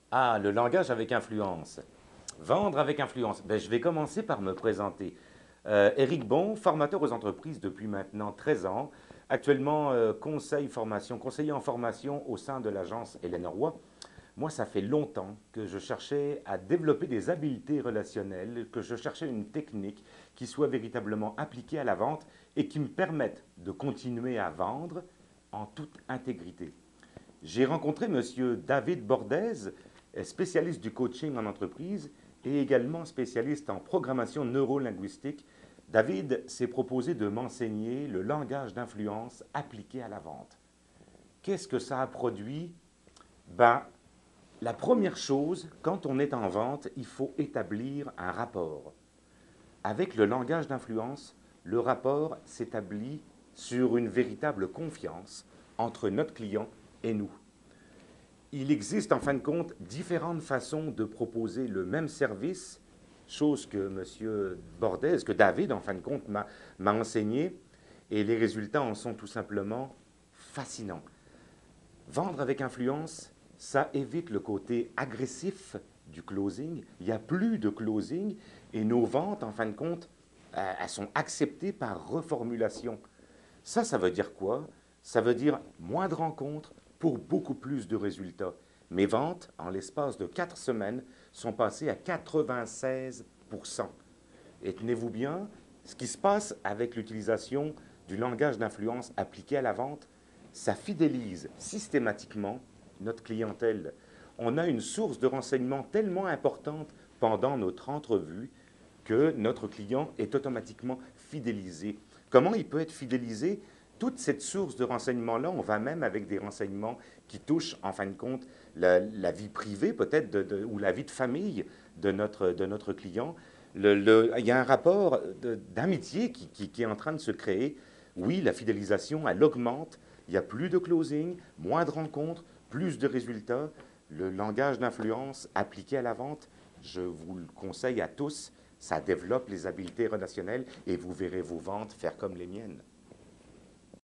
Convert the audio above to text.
Ah, le langage avec influence. Vendre avec influence. Ben, je vais commencer par me présenter. Éric Bon, formateur aux entreprises depuis maintenant 13 ans. Actuellement, conseiller en formation au sein de l'agence Hélène Roy. Moi, ça fait longtemps que je cherchais à développer des habiletés relationnelles, que je cherchais une technique qui soit véritablement appliquée à la vente et qui me permette de continuer à vendre en toute intégrité. J'ai rencontré Monsieur David Bordez, spécialiste du coaching en entreprise et également spécialiste en programmation neurolinguistique. David s'est proposé de m'enseigner le langage d'influence appliqué à la vente. Qu'est-ce que ça a produit? Ben, la première chose, quand on est en vente, il faut établir un rapport. Avec le langage d'influence, le rapport s'établit sur une véritable confiance entre notre client et nous. Il existe en fin de compte différentes façons de proposer le même service, chose que M. Bordez, que David en fin de compte m'a enseigné, et les résultats en sont tout simplement fascinants. Vendre avec influence, ça évite le côté agressif du closing. Il n'y a plus de closing et nos ventes, en fin de compte, elles sont acceptées par reformulation. Ça veut dire quoi? Ça veut dire moins de rencontres pour beaucoup plus de résultats. Mes ventes, en l'espace de 4 semaines, sont passées à 96%. Et tenez-vous bien, ce qui se passe avec l'utilisation du langage d'influence appliqué à la vente, ça fidélise systématiquement notre clientèle. On a une source de renseignements tellement importante pendant notre entrevue que notre client est automatiquement fidélisé. Comment il peut être fidélisé? Toute cette source de renseignements-là, on va même avec des renseignements qui touchent, en fin de compte, la vie privée peut-être ou la vie de famille de notre client. Il y a un rapport d'amitié qui est en train de se créer. Oui, la fidélisation, elle augmente. Il y a plus de closing, moins de rencontres, plus de résultats. Le langage d'influence appliqué à la vente, je vous le conseille à tous, ça développe les habiletés relationnelles et vous verrez vos ventes faire comme les miennes.